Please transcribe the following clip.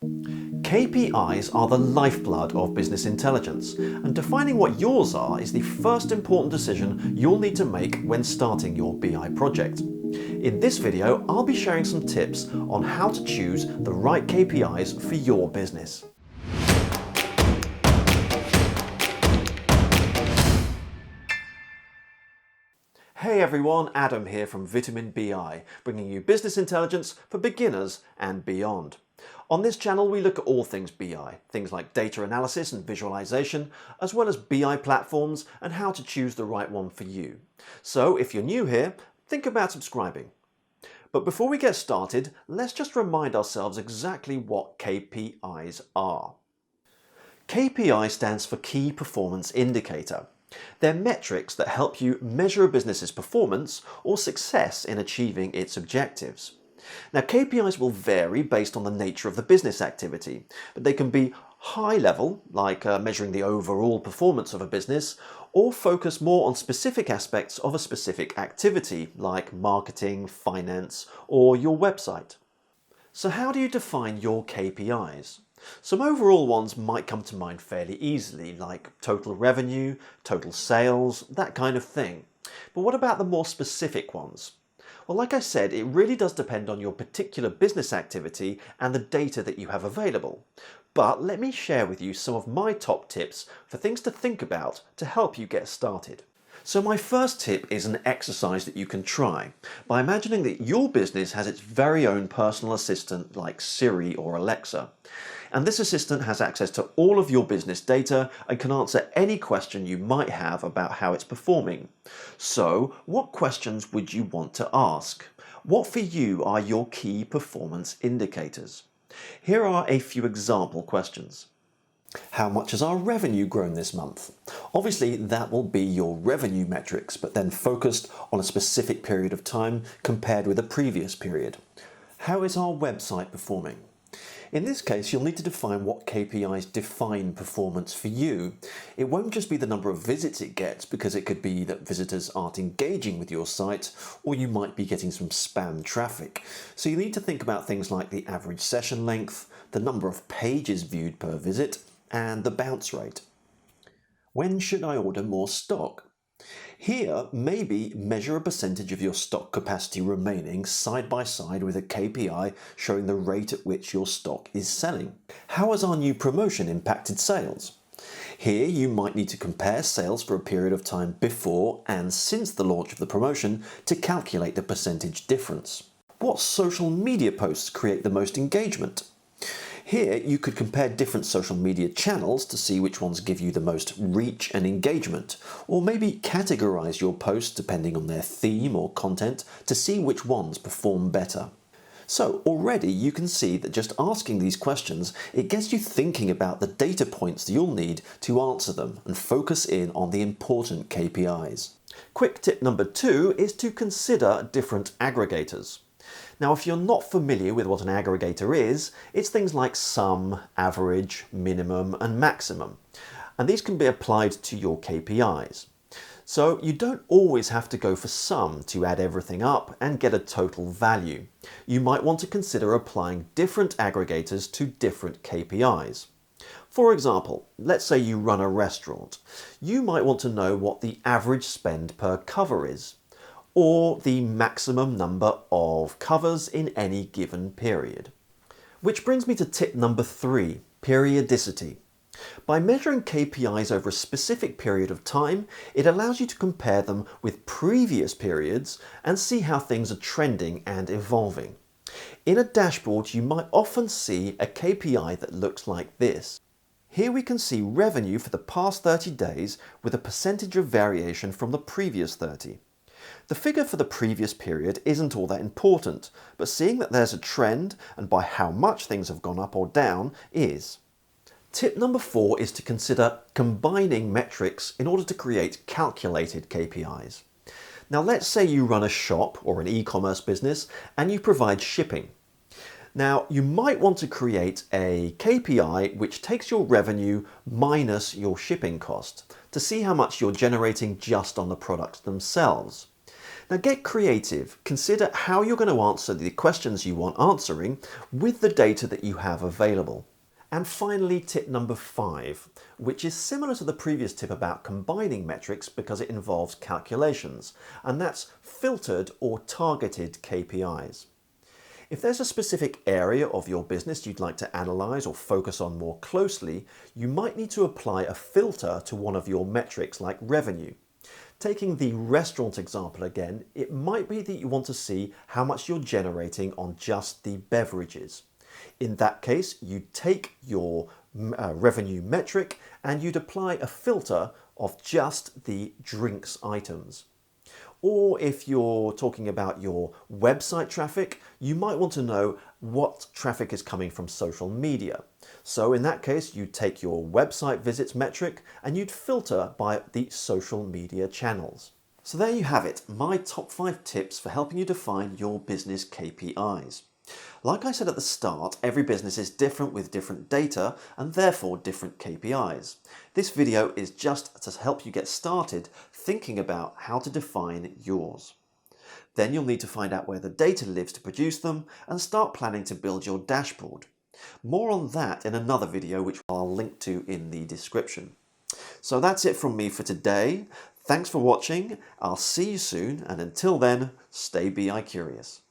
KPIs are the lifeblood of business intelligence, and defining what yours are is the first important decision you'll need to make when starting your BI project. In this video, I'll be sharing some tips on how to choose the right KPIs for your business. Hey everyone, Adam here from Vitamin BI, bringing you business intelligence for beginners and beyond. On this channel we look at all things BI, things like data analysis and visualization, as well as BI platforms and how to choose the right one for you. So if you're new here, think about subscribing. But before we get started, let's just remind ourselves exactly what KPIs are. KPI stands for Key Performance Indicator. They're metrics that help you measure a business's performance or success in achieving its objectives. Now, KPIs will vary based on the nature of the business activity, but they can be high level, like measuring the overall performance of a business, or focus more on specific aspects of a specific activity, like marketing, finance, or your website. So how do you define your KPIs? Some overall ones might come to mind fairly easily, like total revenue, total sales, that kind of thing. But what about the more specific ones? Well, like I said, it really does depend on your particular business activity and the data that you have available. But let me share with you some of my top tips for things to think about to help you get started. So my first tip is an exercise that you can try by imagining that your business has its very own personal assistant like Siri or Alexa. And this assistant has access to all of your business data and can answer any question you might have about how it's performing. So, what questions would you want to ask? What for you are your key performance indicators? Here are a few example questions. How much has our revenue grown this month? Obviously, that will be your revenue metrics, but then focused on a specific period of time compared with a previous period. How is our website performing? In this case, you'll need to define what KPIs define performance for you. It won't just be the number of visits it gets, because it could be that visitors aren't engaging with your site, or you might be getting some spam traffic. So you need to think about things like the average session length, the number of pages viewed per visit, and the bounce rate. When should I order more stock? Here, maybe measure a percentage of your stock capacity remaining side by side with a KPI showing the rate at which your stock is selling. How has our new promotion impacted sales? Here, you might need to compare sales for a period of time before and since the launch of the promotion to calculate the percentage difference. What social media posts create the most engagement? Here, you could compare different social media channels to see which ones give you the most reach and engagement, or maybe categorize your posts depending on their theme or content to see which ones perform better. So already you can see that just asking these questions, it gets you thinking about the data points that you'll need to answer them and focus in on the important KPIs. Quick tip number 2 is to consider different aggregators. Now, if you're not familiar with what an aggregator is, it's things like sum, average, minimum, and maximum. And these can be applied to your KPIs. So you don't always have to go for sum to add everything up and get a total value. You might want to consider applying different aggregators to different KPIs. For example, let's say you run a restaurant. You might want to know what the average spend per cover is, or the maximum number of covers in any given period. Which brings me to tip number 3, periodicity. By measuring KPIs over a specific period of time, it allows you to compare them with previous periods and see how things are trending and evolving. In a dashboard, you might often see a KPI that looks like this. Here we can see revenue for the past 30 days with a percentage of variation from the previous 30. The figure for the previous period isn't all that important, but seeing that there's a trend and by how much things have gone up or down is. Tip number 4 is to consider combining metrics in order to create calculated KPIs. Now let's say you run a shop or an e-commerce business and you provide shipping. Now you might want to create a KPI which takes your revenue minus your shipping cost to see how much you're generating just on the products themselves. Now get creative. Consider how you're going to answer the questions you want answering with the data that you have available. And finally, tip number 5, which is similar to the previous tip about combining metrics because it involves calculations, and that's filtered or targeted KPIs. If there's a specific area of your business you'd like to analyze or focus on more closely, you might need to apply a filter to one of your metrics like revenue. Taking the restaurant example again, it might be that you want to see how much you're generating on just the beverages. In that case, you'd take your revenue metric and you'd apply a filter of just the drinks items. Or if you're talking about your website traffic, you might want to know what traffic is coming from social media. So in that case, you'd take your website visits metric and you'd filter by the social media channels. So there you have it, my top 5 tips for helping you define your business KPIs. Like I said at the start, every business is different with different data and therefore different KPIs. This video is just to help you get started thinking about how to define yours. Then you'll need to find out where the data lives to produce them and start planning to build your dashboard. More on that in another video which I'll link to in the description. So that's it from me for today. Thanks for watching, I'll see you soon, and until then, stay BI curious.